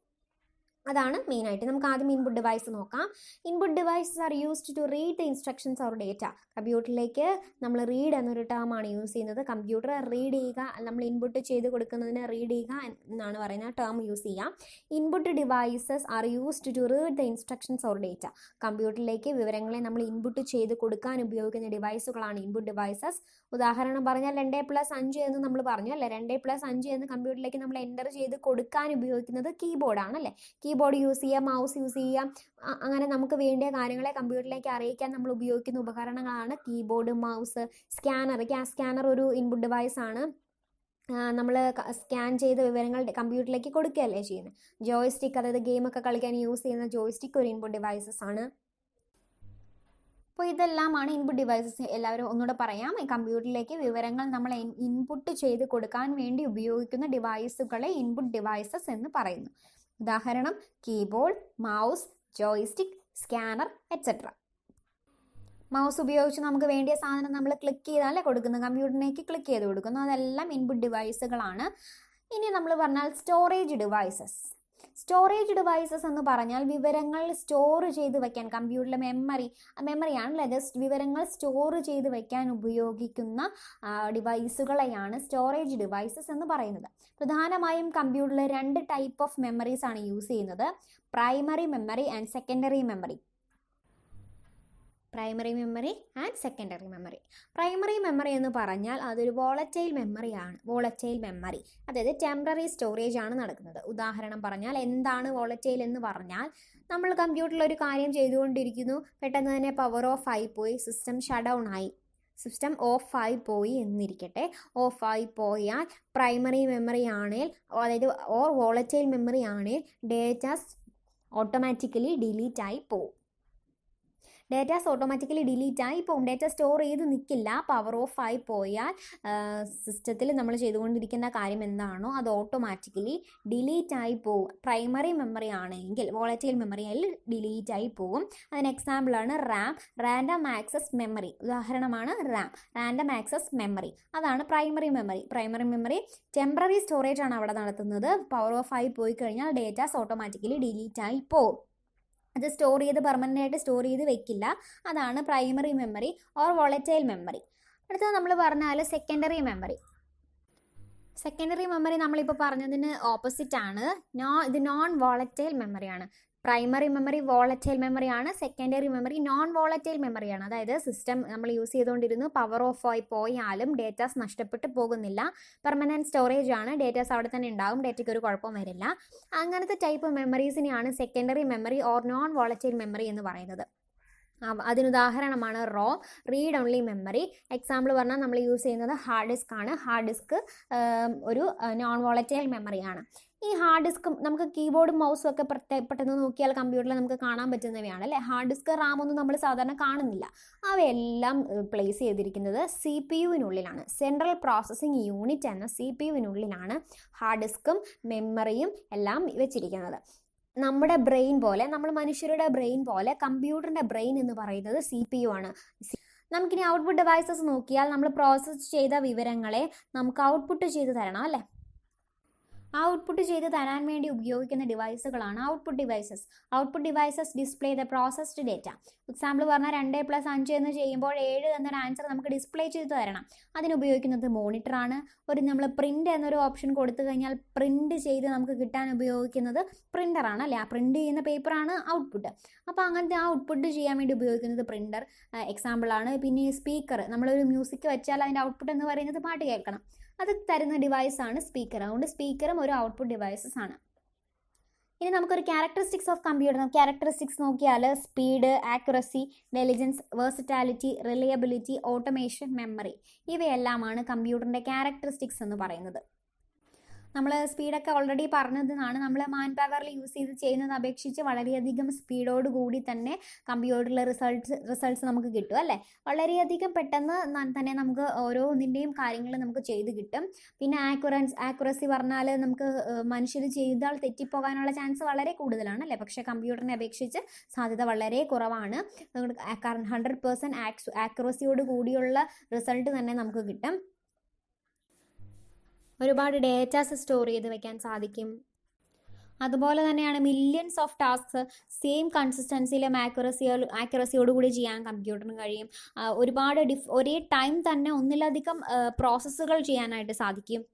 അതാണ് മെയിനായിട്ട്. നമുക്ക് ആദ്യം ഇൻപുട്ട് ഡിവൈസ് നോക്കാം. Input devices are used to read the instructions or data. കമ്പ്യൂട്ടറിലേക്ക് നമ്മൾ റീഡ് എന്നൊരു ടേമാണ് യൂസ് ചെയ്യുന്നത്. കമ്പ്യൂട്ടർ റീഡ് ചെയ്യുക, നമ്മൾ ഇൻപുട്ട് ചെയ്ത് കൊടുക്കുന്നതിന് റീഡ് ചെയ്യുക എന്നാണ് പറയുന്ന ടേം യൂസ് ചെയ്യാം. Input devices are used to read the instructions or data. കമ്പ്യൂട്ടറിലേക്ക് വിവരങ്ങളെ നമ്മൾ ഇൻപുട്ട് ചെയ്ത് കൊടുക്കാൻ ഉപയോഗിക്കുന്ന ഡിവൈസുകളാണ് ഇൻപുട്ട് ഡിവൈസസ്. ഉദാഹരണം പറഞ്ഞാൽ 2+5 എന്ന് നമ്മൾ പറഞ്ഞു അല്ലേ? 2+5 എന്ന് കമ്പ്യൂട്ടറിലേക്ക് നമ്മൾ എൻ്റർ ചെയ്ത് കൊടുക്കാൻ ഉപയോഗിക്കുന്നത് കീബോർഡാണ് അല്ലേ? കീബോർഡ് യൂസ് ചെയ്യാം, മൗസ് യൂസ് ചെയ്യാം. അങ്ങനെ നമുക്ക് വേണ്ടിയ കാര്യങ്ങളെ കമ്പ്യൂട്ടറിലേക്ക് അറിയിക്കാൻ നമ്മൾ ഉപയോഗിക്കുന്ന ഉപകരണങ്ങളാണ് കീബോർഡ്, മൗസ്, സ്കാനർ ഒരു ഇൻപുട്ട് ഡിവൈസ് ആണ്. നമ്മൾ സ്കാൻ ചെയ്ത വിവരങ്ങൾ കമ്പ്യൂട്ടറിലേക്ക് കൊടുക്കുകയല്ലേ ചെയ്യുന്നത്. ജോയ്സ്റ്റിക്ക്, അതായത് ഗെയിമൊക്കെ കളിക്കാൻ യൂസ് ചെയ്യുന്ന ജോയ്സ്റ്റിക്ക് ഒരു ഇൻപുട്ട് ഡിവൈസസ് ആണ്. അപ്പോൾ ഇതെല്ലാമാണ് ഇൻപുട്ട് ഡിവൈസസ്. എല്ലാവരും ഒന്നുകൂടെ പറയാം. കമ്പ്യൂട്ടറിലേക്ക് വിവരങ്ങൾ നമ്മൾ ഇൻപുട്ട് ചെയ്ത് കൊടുക്കാൻ വേണ്ടി ഉപയോഗിക്കുന്ന ഡിവൈസുകളെ ഇൻപുട്ട് ഡിവൈസസ് എന്ന് പറയുന്നു. ഉദാഹരണം keyboard, mouse, joystick, scanner etcetera. Mouse ഉപയോഗിച്ച് നമുക്ക് വേണ്ടിയ സാധനം നമ്മൾ ക്ലിക്ക് ചെയ്താലേ കൊടുക്കുന്നത്, കമ്പ്യൂട്ടറിലേക്ക് ക്ലിക്ക് ചെയ്ത് കൊടുക്കുന്നു. അതെല്ലാം ഇൻപുട്ട് ഡിവൈസുകളാണ്. ഇനി നമ്മൾ പറഞ്ഞാൽ സ്റ്റോറേജ് ഡിവൈസസ്. സ്റ്റോറേജ് ഡിവൈസസ് എന്ന് പറഞ്ഞാൽ വിവരങ്ങൾ സ്റ്റോർ ചെയ്ത് വയ്ക്കാൻ, കമ്പ്യൂട്ടറിലെ മെമ്മറിയാണല്ലേ, ജസ്റ്റ് വിവരങ്ങൾ സ്റ്റോർ ചെയ്ത് വയ്ക്കാൻ ഉപയോഗിക്കുന്ന ഡിവൈസുകളെയാണ് സ്റ്റോറേജ് ഡിവൈസസ് എന്ന് പറയുന്നത്. പ്രധാനമായും കമ്പ്യൂട്ടറിൽ 2 ടൈപ്പ് ഓഫ് മെമ്മറീസ് ആണ് യൂസ് ചെയ്യുന്നത്. Primary memory and secondary memory. Primary memory and secondary memory. Primary memory എന്ന് പറഞ്ഞാൽ അതൊരു വോളറ്റൈൽ മെമ്മറി, അതായത് ടെമ്പററി സ്റ്റോറേജ് ആണ് നടക്കുന്നത്. ഉദാഹരണം പറഞ്ഞാൽ എന്താണ് വോളറ്റൈൽ എന്ന് പറഞ്ഞാൽ, നമ്മൾ കമ്പ്യൂട്ടറിൽ ഒരു കാര്യം ചെയ്തുകൊണ്ടിരിക്കുന്നു, പെട്ടെന്ന് തന്നെ പവർ ഓഫ് ആയി പോയി, സിസ്റ്റം ഷട്ട് ഡൗൺ ആയി, സിസ്റ്റം ഓഫായി പോയി എന്നിരിക്കട്ടെ. ഓഫായി പോയാൽ പ്രൈമറി മെമ്മറി ആണെങ്കിൽ, അതായത് വോളറ്റൈൽ മെമ്മറി ആണെങ്കിൽ ഡേറ്റാസ് ഓട്ടോമാറ്റിക്കലി ഡിലീറ്റ് ആയി പോകും. ഡേറ്റ സ്റ്റോർ ചെയ്ത് നിൽക്കില്ല. പവർ ഓഫ് ആയി പോയാൽ സിസ്റ്റത്തിൽ നമ്മൾ ചെയ്തുകൊണ്ടിരിക്കുന്ന കാര്യം എന്താണോ അത് ഓട്ടോമാറ്റിക്കലി ഡിലീറ്റ് ആയി പോകും. പ്രൈമറി മെമ്മറി ആണെങ്കിൽ, വോളറ്റൈൽ മെമ്മറി ആണെങ്കിൽ ഡിലീറ്റ് ആയി പോകും. അതിന് എക്സാമ്പിളാണ് റാൻഡം ആക്സസ് മെമ്മറി. ഉദാഹരണമാണ് റാൻഡം ആക്സസ് മെമ്മറി. അതാണ് പ്രൈമറി മെമ്മറി. ടെമ്പററി സ്റ്റോറേജ് ആണ് അവിടെ നടത്തുന്നത്. പവർ ഓഫ് ആയി പോയി കഴിഞ്ഞാൽ ഡേറ്റാസ് ഓട്ടോമാറ്റിക്കലി ഡിലീറ്റ് ആയി പോകും. അത് പെർമനൻ്റ് ആയിട്ട് സ്റ്റോർ ചെയ്ത് വെക്കില്ല. അതാണ് primary memory or volatile memory. അടുത്തത് നമ്മൾ പറഞ്ഞാൽ സെക്കൻഡറി മെമ്മറി നമ്മളിപ്പോൾ പറഞ്ഞതിന് ഓപ്പോസിറ്റ് ആണ്. ഇത് നോൺ വോളറ്റൈൽ മെമ്മറിയാണ്. പ്രൈമറി മെമ്മറി വോളറ്റൈൽ മെമ്മറിയാണ്. സെക്കൻഡറി മെമ്മറി നോൺ വോളറ്റൈൽ മെമ്മറിയാണ്. അതായത് സിസ്റ്റം നമ്മൾ യൂസ് ചെയ്തുകൊണ്ടിരുന്നു, പവർ ഓഫ് ആയി പോയാലും ഡേറ്റാസ് നഷ്ടപ്പെട്ട് പോകുന്നില്ല. പെർമനൻറ്റ് സ്റ്റോറേജ് ആണ്, ഡേറ്റാസ് അവിടെ തന്നെ ഉണ്ടാകും, ഡേറ്റയ്ക്ക് ഒരു കുഴപ്പവും വരില്ല. അങ്ങനത്തെ ടൈപ്പ് മെമ്മറീസിനെയാണ് secondary memory or non volatile memory എന്ന് പറയുന്നത്. അതിനുദാഹരണമാണ് റീഡ് ഓൺലി മെമ്മറി. എക്സാമ്പിൾ പറഞ്ഞാൽ നമ്മൾ യൂസ് ചെയ്യുന്നത് ഹാർഡ് ഡിസ്ക് ആണ്. ഹാർഡ് ഡിസ്ക് ഒരു നോൺ വോളറ്റൈൽ മെമ്മറിയാണ്. ഈ ഹാർഡ് ഡിസ്ക് നമുക്ക് കീബോർഡും മൗസും ഒക്കെ പെട്ടെന്ന് നോക്കിയാൽ കമ്പ്യൂട്ടറിൽ നമുക്ക് കാണാൻ പറ്റുന്നവയാണ് അല്ലേ. ഹാർഡ് ഡിസ്ക്, റാം ഒന്നും നമ്മൾ സാധാരണ കാണുന്നില്ല. അവയെല്ലാം പ്ലേസ് ചെയ്തിരിക്കുന്നത് CPU-വിനുള്ളിലാണ്. സെൻട്രൽ പ്രോസസ്സിംഗ് യൂണിറ്റ് എന്ന CPU-വിനുള്ളിലാണ് ഹാർഡ് ഡിസ്കും മെമ്മറിയും എല്ലാം വെച്ചിരിക്കുന്നത്. നമ്മുടെ ബ്രെയിൻ പോലെ, നമ്മൾ മനുഷ്യരുടെ ബ്രെയിൻ പോലെ കമ്പ്യൂട്ടറിൻ്റെ ബ്രെയിൻ എന്ന് പറയുന്നത് CPU ആണ്. നമുക്കിനി ഔട്ട്പുട്ട് ഡിവൈസസ് നോക്കിയാൽ, നമ്മൾ പ്രോസസ്സ് ചെയ്ത വിവരങ്ങളെ നമുക്ക് ഔട്ട്പുട്ട് ചെയ്ത് തരണം അല്ലേ. ഔട്ട്പുട്ട് ചെയ്ത് തരാൻ വേണ്ടി ഉപയോഗിക്കുന്ന ഡിവൈസുകളാണ് output devices display the processed data. Example പറഞ്ഞാൽ 2+5 എന്ന് ചെയ്യുമ്പോൾ 7 എന്നൊരു ആൻസർ നമുക്ക് ഡിസ്പ്ലേ ചെയ്ത് തരണം. അതിനുപയോഗിക്കുന്നത് മോണിറ്ററാണ്. നമ്മൾ പ്രിൻ്റ് എന്നൊരു ഓപ്ഷൻ കൊടുത്തു കഴിഞ്ഞാൽ പ്രിൻ്റ് ചെയ്ത് നമുക്ക് കിട്ടാൻ ഉപയോഗിക്കുന്നത് പ്രിൻ്ററാണ് അല്ലേ. ആ പ്രിൻ്റ് ചെയ്യുന്ന പേപ്പറാണ് ഔട്ട്പുട്ട്. അപ്പോൾ അങ്ങനത്തെ ഔട്ട്പുട്ട് ചെയ്യാൻ വേണ്ടി ഉപയോഗിക്കുന്നത് പ്രിൻ്റർ എക്സാമ്പിളാണ്. പിന്നെ സ്പീക്കർ, നമ്മളൊരു മ്യൂസിക് വെച്ചാൽ അതിൻ്റെ ഔട്ട്പുട്ട് എന്ന് പറയുന്നത് പാട്ട് കേൾക്കണം, അത് തരുന്ന ഡിവൈസാണ് സ്പീക്കർ. അതുകൊണ്ട് സ്പീക്കറും ഒരു ഔട്ട്പുട്ട് ഡിവൈസസ് ആണ്. ഇനി നമുക്കൊരു ക്യാരക്ടറിസ്റ്റിക്സ് നോക്കിയാൽ, speed, accuracy, intelligence, versatility, reliability, automation, memory, ഇവയെല്ലാമാണ് കമ്പ്യൂട്ടറിൻ്റെ ക്യാരക്ടറിസ്റ്റിക്സ് എന്ന് പറയുന്നത്. നമ്മൾ സ്പീഡൊക്കെ ഓൾറെഡി പറഞ്ഞതാണ്. നമ്മൾ മാൻ പവറിൽ യൂസ് ചെയ്ത് ചെയ്യുന്നത് അപേക്ഷിച്ച് വളരെയധികം സ്പീഡോട് കൂടി തന്നെ കമ്പ്യൂട്ടറിലെ റിസൾട്ട്സ് നമുക്ക് കിട്ടും അല്ലേ. വളരെയധികം പെട്ടെന്ന് തന്നെ നമുക്ക് ഓരോന്നിൻ്റെയും കാര്യങ്ങൾ നമുക്ക് ചെയ്ത് കിട്ടും. പിന്നെ ആക്യുറസി പറഞ്ഞാൽ നമുക്ക് മനുഷ്യർ ചെയ്താൽ തെറ്റിപ്പോകാനുള്ള ചാൻസ് വളരെ കൂടുതലാണ് അല്ലേ. പക്ഷേ കമ്പ്യൂട്ടറിനെ അപേക്ഷിച്ച് സാധ്യത വളരെ കുറവാണ്. 100% ആക്യുറസിയോട് കൂടിയുള്ള റിസൾട്ട് തന്നെ നമുക്ക് കിട്ടും. ഒരുപാട് ഡേറ്റാസ് സ്റ്റോർ ചെയ്ത് വെക്കാൻ സാധിക്കും. അതുപോലെ തന്നെയാണ് മില്യൺസ് ഓഫ് ടാസ്ക്സ് സെയിം കൺസിസ്റ്റൻസിയിലും ആക്യുറസിയോടുകൂടി ചെയ്യാൻ കമ്പ്യൂട്ടറിന് കഴിയും. ഒരുപാട് ഒരേ ടൈം തന്നെ ഒന്നിലധികം പ്രോസസ്സുകൾ ചെയ്യാനായിട്ട് സാധിക്കും.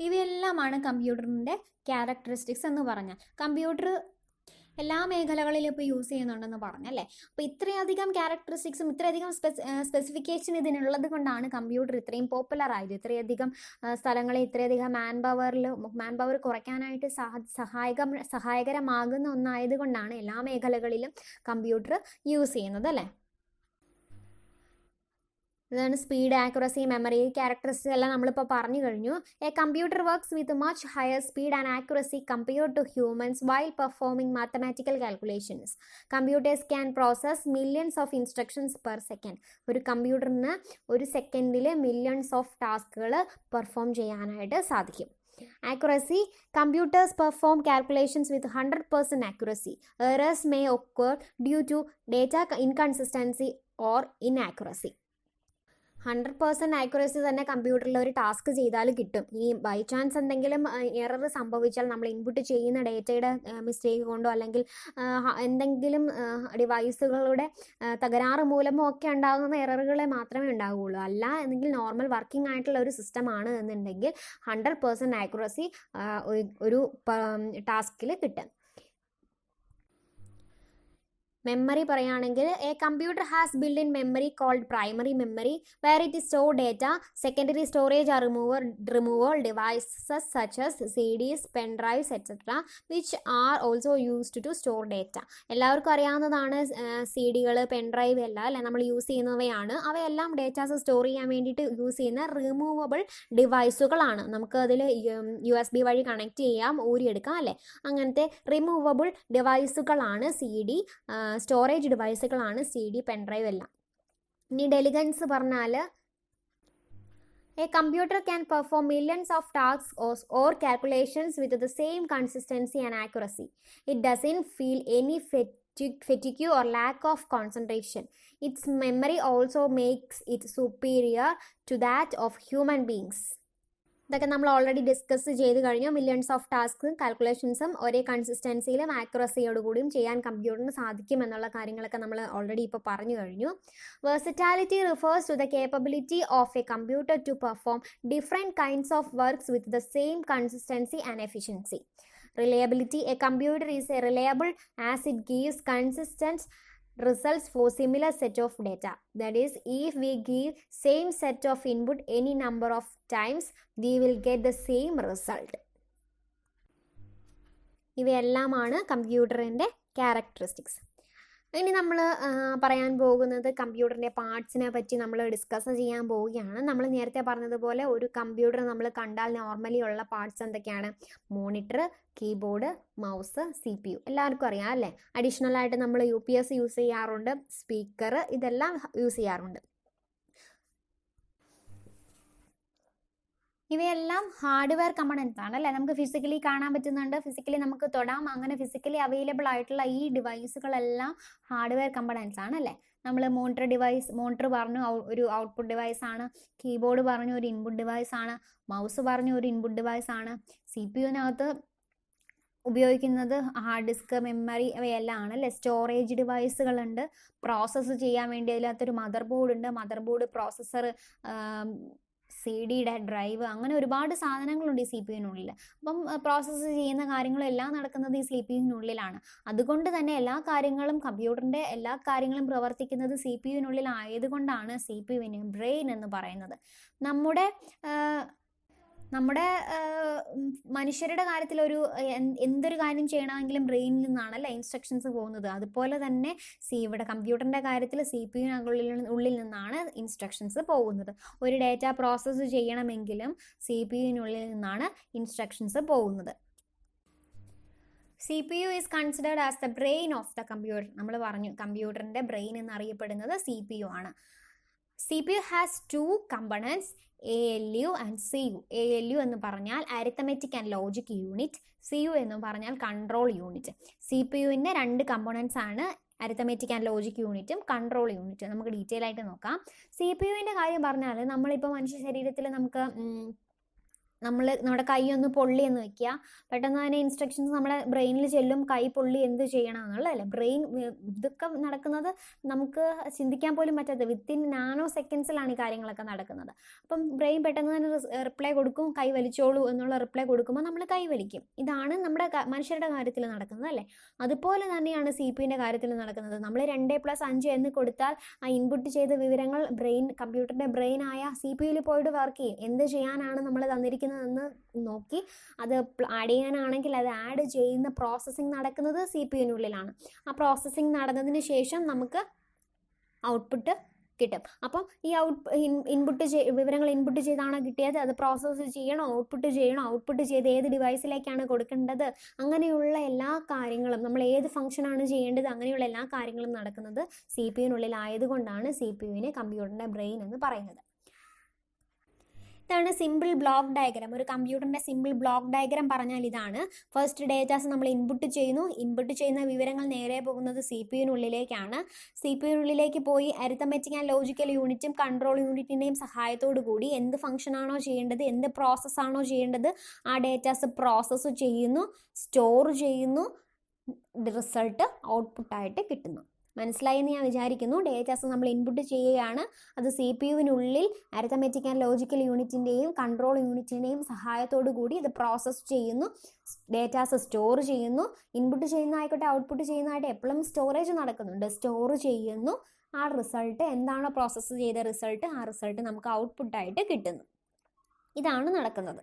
ഇവയെല്ലാമാണ് കമ്പ്യൂട്ടറിൻ്റെ ക്യാരക്ടറിസ്റ്റിക്സ് എന്ന് പറഞ്ഞാൽ. എല്ലാ മേഖലകളിലും ഇപ്പോൾ യൂസ് ചെയ്യുന്നുണ്ടെന്ന് പറഞ്ഞല്ലേ. അപ്പോൾ ഇത്രയധികം ക്യാരക്ടറിസ്റ്റിക്സും ഇത്രയധികം സ്പെസിഫിക്കേഷൻ ഇതിനുള്ളത് കൊണ്ടാണ് കമ്പ്യൂട്ടർ ഇത്രയും പോപ്പുലർ ആയത്. ഇത്രയധികം സ്ഥലങ്ങളിൽ ഇത്രയധികം മാൻ പവർ കുറയ്ക്കാനായിട്ട് സഹായകരമാകുന്ന ഒന്നായതുകൊണ്ടാണ് എല്ലാ മേഖലകളിലും കമ്പ്യൂട്ടർ യൂസ് ചെയ്യുന്നത് അല്ലേ. ഇതാണ് സ്പീഡ്, ആക്യുറസി, മെമ്മറി, ക്യാരക്ടറിസ്റ്റിക്സ് എല്ലാം നമ്മളിപ്പോൾ പറഞ്ഞു കഴിഞ്ഞു. A computer works with much higher speed and accuracy compared to humans while performing mathematical calculations. Computers can process millions of instructions per second. ഒരു കമ്പ്യൂട്ടറിന് ഒരു സെക്കൻഡിൽ മില്യൺസ് ഓഫ് ടാസ്കുകൾ പെർഫോം ചെയ്യാനായിട്ട് സാധിക്കും. Accuracy, computers perform calculations with 100% accuracy. Errors may occur due to data inconsistency or inaccuracy. 100% accuracy തന്നെ കമ്പ്യൂട്ടറിൽ ഒരു ടാസ്ക് ചെയ്താൽ കിട്ടും. ഈ ബൈ ചാൻസ് എന്തെങ്കിലും എറർ സംഭവിച്ചാൽ നമ്മൾ ഇൻപുട്ട് ചെയ്യുന്ന ഡേറ്റയുടെ മിസ്റ്റേക്ക് കൊണ്ടോ അല്ലെങ്കിൽ എന്തെങ്കിലും ഡിവൈസുകളുടെ തകരാറ് മൂലമോ ഒക്കെ ഉണ്ടാകുന്ന എററുകളെ മാത്രമേ ഉണ്ടാവുകയുള്ളൂ. അല്ല എന്നെങ്കിൽ നോർമൽ വർക്കിംഗ് ആയിട്ടുള്ള ഒരു സിസ്റ്റമാണ് എന്നുണ്ടെങ്കിൽ 100% ആക്യുറസി ഒരു ടാസ്കിൽ കിട്ടും. മെമ്മറി പറയുകയാണെങ്കിൽ a computer has build in memory called primary memory where it is store data. Secondary storage are removal devices such as CDs, pen drives etcetera which are also used to store data. എല്ലാവർക്കും അറിയാവുന്നതാണ് CD-കൾ, പെൻ ഡ്രൈവ് എല്ലാം അല്ലെ നമ്മൾ യൂസ് ചെയ്യുന്നവയാണ്. അവയെല്ലാം ഡേറ്റാസ് സ്റ്റോർ ചെയ്യാൻ വേണ്ടിയിട്ട് യൂസ് ചെയ്യുന്ന റിമൂവബിൾ ഡിവൈസുകളാണ്. നമുക്ക് അതിൽ USB വഴി കണക്ട് ചെയ്യാം, ഊരിയെടുക്കാം അല്ലേ. അങ്ങനത്തെ റിമൂവബിൾ ഡിവൈസുകളാണ് CD, സ്റ്റോറേജ് ഡിവൈസുകളാണ് CD, പെൻഡ്രൈവ് എല്ലാം. ഇനി ഡെലിഗൻസ് പറഞ്ഞാൽ a computer can perform millions of tasks or calculations with the same consistency and accuracy. It doesn't feel any fatigue or lack of concentration. Its memory also makes it superior to that of human beings. ഇതൊക്കെ നമ്മൾ ഓൾറെഡി ഡിസ്കസ് ചെയ്ത് കഴിഞ്ഞു. മില്യൺസ് ഓഫ് ടാസ്കും കാൽക്കുലേഷൻസും ഒരേ കൺസിസ്റ്റൻസിയിലും ആക്യുറസിയോടുകൂടിയും ചെയ്യാൻ കമ്പ്യൂട്ടറിന് സാധിക്കും എന്നുള്ള കാര്യങ്ങളൊക്കെ നമ്മൾ ഓൾറെഡി ഇപ്പോൾ പറഞ്ഞു കഴിഞ്ഞു. Versatility refers to the capability of a computer to perform different kinds of works with the same consistency and efficiency. Reliability, a computer is reliable as it gives consistent results for similar set of data. That is, if we give same set of input any number of times, we will get the same result. ഇവയെല്ലാമാണ് കമ്പ്യൂട്ടറിൻ്റെ ക്യാരക്ടറിസ്റ്റിക്സ്. ഇനി നമ്മൾ പറയാൻ പോകുന്നത് കമ്പ്യൂട്ടറിൻ്റെ പാർട്സിനെ പറ്റി നമ്മൾ ഡിസ്കസ് ചെയ്യാൻ പോവുകയാണ്. നമ്മൾ നേരത്തെ പറഞ്ഞതുപോലെ ഒരു കമ്പ്യൂട്ടർ നമ്മൾ കണ്ടാൽ നോർമലി ഉള്ള പാർട്സ് എന്തൊക്കെയാണ്? മോണിറ്റർ, കീബോർഡ്, മൗസ്, CPU എല്ലാവർക്കും അറിയാം അല്ലേ. അഡീഷണൽ ആയിട്ട് നമ്മൾ UPS യൂസ് ചെയ്യാറുണ്ട്, സ്പീക്കർ, ഇതെല്ലാം യൂസ് ചെയ്യാറുണ്ട്. ഇവയെല്ലാം ഹാർഡ്വെയർ കമ്പണൻസ് ആണ് അല്ലേ. നമുക്ക് ഫിസിക്കലി കാണാൻ പറ്റുന്നുണ്ട്, ഫിസിക്കലി നമുക്ക് തൊടാം. അങ്ങനെ ഫിസിക്കലി അവൈലബിൾ ആയിട്ടുള്ള ഈ ഡിവൈസുകളെല്ലാം ഹാർഡ്വെയർ കമ്പണൻസ് ആണ് അല്ലേ. നമ്മൾ മോണിറ്റർ പറഞ്ഞു ഒരു ഔട്ട്പുട്ട് ഡിവൈസ് ആണ്, കീബോർഡ് പറഞ്ഞു ഒരു ഇൻപുട്ട് ഡിവൈസ് ആണ്, മൗസ് പറഞ്ഞു ഒരു ഇൻപുട്ട് ഡിവൈസ് ആണ്. CPU-നകത്ത് ഉപയോഗിക്കുന്നത് ഹാർഡ് ഡിസ്ക്, മെമ്മറി അവയെല്ലാം ആണ് അല്ലേ. സ്റ്റോറേജ് ഡിവൈസുകളുണ്ട്, പ്രോസസ്സ് ചെയ്യാൻ വേണ്ടി അതിനകത്തൊരു മദർ ബോർഡ് ഉണ്ട്, മദർ ബോർഡ്, പ്രോസസ്സർ, CD-യുടെ ഡ്രൈവ്, അങ്ങനെ ഒരുപാട് സാധനങ്ങളുണ്ട് ഈ CPU-നുള്ളിൽ. അപ്പം പ്രോസസ്സ് ചെയ്യുന്ന കാര്യങ്ങളെല്ലാം നടക്കുന്നത് ഈ CPU-നുള്ളിലാണ്. അതുകൊണ്ട് തന്നെ എല്ലാ കാര്യങ്ങളും കമ്പ്യൂട്ടറിൻ്റെ എല്ലാ കാര്യങ്ങളും പ്രവർത്തിക്കുന്നത് CPU-നുള്ളിൽ ആയതുകൊണ്ടാണ് CPU-വിന് ബ്രെയിൻ എന്ന് പറയുന്നത്. നമ്മുടെ മനുഷ്യരുടെ കാര്യത്തിൽ എന്തൊരു കാര്യം ചെയ്യണമെങ്കിലും ബ്രെയിനിൽ നിന്നാണ് അല്ലേ ഇൻസ്ട്രക്ഷൻസ് പോകുന്നത്. അതുപോലെ തന്നെ ഇവിടെ കമ്പ്യൂട്ടറിൻ്റെ കാര്യത്തിൽ CPU-നുള്ളിൽ നിന്നാണ് ഇൻസ്ട്രക്ഷൻസ് പോകുന്നത്. ഒരു ഡേറ്റ പ്രോസസ്സ് ചെയ്യണമെങ്കിലും CPU-നുള്ളിൽ നിന്നാണ് ഇൻസ്ട്രക്ഷൻസ് പോകുന്നത്. CPU is considered as the brain of the computer. നമ്മൾ പറഞ്ഞു കമ്പ്യൂട്ടറിൻ്റെ ബ്രെയിൻ എന്നറിയപ്പെടുന്നത് CPU ആണ്. CPU has two components, ALU and CU. ALU എന്ന് പറഞ്ഞാൽ arithmetic and logic unit, CU എന്ന് പറഞ്ഞാൽ കൺട്രോൾ യൂണിറ്റ്. CPU-ൻ്റെ രണ്ട് കമ്പോണൻസ് ആണ് അരിത്തമെറ്റിക് ആൻഡ് ലോജിക് യൂണിറ്റും കൺട്രോൾ യൂണിറ്റും. നമുക്ക് ഡീറ്റെയിൽ ആയിട്ട് നോക്കാം. CPU-ൻ്റെ കാര്യം പറഞ്ഞാൽ നമ്മളിപ്പോൾ മനുഷ്യ ശരീരത്തിൽ നമുക്ക് നമ്മുടെ കൈ ഒന്ന് പൊള്ളി എന്ന് വെക്കുക, പെട്ടെന്ന് തന്നെ ഇൻസ്ട്രക്ഷൻസ് നമ്മുടെ ബ്രെയിനിൽ ചെല്ലും, കൈ പൊള്ളി എന്ത് ചെയ്യണം എന്നുള്ളതല്ലേ. ബ്രെയിൻ ഇതൊക്കെ നടക്കുന്നത് നമുക്ക് ചിന്തിക്കാൻ പോലും പറ്റാത്ത വിത്തിൻ നാനോ സെക്കൻഡ്സിലാണ് ഈ കാര്യങ്ങളൊക്കെ നടക്കുന്നത്. അപ്പം ബ്രെയിൻ പെട്ടെന്ന് തന്നെ റിപ്ലൈ കൊടുക്കും, കൈ വലിച്ചോളൂ എന്നുള്ള റിപ്ലൈ കൊടുക്കുമ്പോൾ നമ്മൾ കൈ വലിക്കും. ഇതാണ് നമ്മുടെ മനുഷ്യരുടെ കാര്യത്തിൽ നടക്കുന്നത് അല്ലേ. അതുപോലെ തന്നെയാണ് CPU-ൻ്റെ കാര്യത്തിൽ നടക്കുന്നത്. നമ്മൾ 2+5 എന്ന് കൊടുത്താൽ ആ ഇൻപുട്ട് ചെയ്ത വിവരങ്ങൾ കമ്പ്യൂട്ടറിൻ്റെ ബ്രെയിനായ CPU-ൽ പോയിട്ട് വർക്ക് ചെയ്യും. എന്ത് ചെയ്യാനാണ് നമ്മൾ തന്നിരിക്കുന്നതെന്ന് നോക്കി അത് ആഡ് ചെയ്യാനാണെങ്കിൽ അത് ആഡ് ചെയ്യുന്ന പ്രോസസ്സിങ് നടക്കുന്നത് CPU-നുള്ളിലാണ്. ആ പ്രോസസ്സിങ് നടന്നതിന് ശേഷം നമുക്ക് ഔട്ട്പുട്ട് കിട്ടും. അപ്പം ഈ വിവരങ്ങൾ ഇൻപുട്ട് ചെയ്താണോ കിട്ടിയത്, അത് പ്രോസസ്സ് ചെയ്യണോ, ഔട്ട്പുട്ട് ചെയ്ത് ഏത് ഡിവൈസിലേക്കാണ് കൊടുക്കേണ്ടത്, അങ്ങനെയുള്ള എല്ലാ കാര്യങ്ങളും, നമ്മൾ ഏത് ഫംഗ്ഷനാണ് ചെയ്യേണ്ടത്, അങ്ങനെയുള്ള എല്ലാ കാര്യങ്ങളും നടക്കുന്നത് CPU-നുള്ളിലായതുകൊണ്ടാണ് CPU-നെ കമ്പ്യൂട്ടറിൻ്റെ ബ്രെയിൻ എന്ന് പറയുന്നത്. ഇതാണ് സിമ്പിൾ ബ്ലോക്ക് ഡയഗ്രാം. ഒരു കമ്പ്യൂട്ടറിൻ്റെ സിമ്പിൾ ബ്ലോക്ക് ഡയഗ്രാം പറഞ്ഞാൽ ഇതാണ്. ഫസ്റ്റ് ഡേറ്റാസ് നമ്മൾ ഇൻപുട്ട് ചെയ്യുന്ന വിവരങ്ങൾ നേരെ പോകുന്നത് CPU-നുള്ളിലേക്കാണ്. CPU-നുള്ളിലേക്ക് പോയി അരിത്തമെറ്റിക് ആൻഡ് ലോജിക്കൽ യൂണിറ്റും കൺട്രോൾ യൂണിറ്റിൻ്റെയും സഹായത്തോടു കൂടി എന്ത് ഫംഗ്ഷനാണോ ചെയ്യേണ്ടത്, എന്ത് പ്രോസസ്സാണോ ചെയ്യേണ്ടത്, ആ ഡേറ്റാസ് പ്രോസസ്സ് ചെയ്യുന്നു, സ്റ്റോർ ചെയ്യുന്നു, റിസൾട്ട് ഔട്ട്പുട്ടായിട്ട് കിട്ടുന്നു. മനസ്സിലായെന്ന് ഞാൻ വിചാരിക്കുന്നു. ഡേറ്റാസ് നമ്മൾ ഇൻപുട്ട് ചെയ്യുകയാണ്, അത് CPU-വിനുള്ളിൽ അരിത്തമെറ്റിക് ആൻഡ് ലോജിക്കൽ യൂണിറ്റിൻ്റെയും കൺട്രോൾ യൂണിറ്റിൻ്റെയും സഹായത്തോടു കൂടി ഇത് പ്രോസസ്സ് ചെയ്യുന്നു, ഡേറ്റാസ് സ്റ്റോർ ചെയ്യുന്നു. ഇൻപുട്ട് ചെയ്യുന്നതായിക്കോട്ടെ ഔട്ട്പുട്ട് ചെയ്യുന്നതായിട്ട് എപ്പോഴും സ്റ്റോറേജ് നടക്കുന്നുണ്ട്. സ്റ്റോർ ചെയ്യുന്നു, ആ റിസൾട്ട് എന്താണോ പ്രോസസ്സ് ചെയ്ത റിസൾട്ട്, ആ റിസൾട്ട് നമുക്ക് ഔട്ട്പുട്ടായിട്ട് കിട്ടുന്നു. ഇതാണ് നടക്കുന്നത്.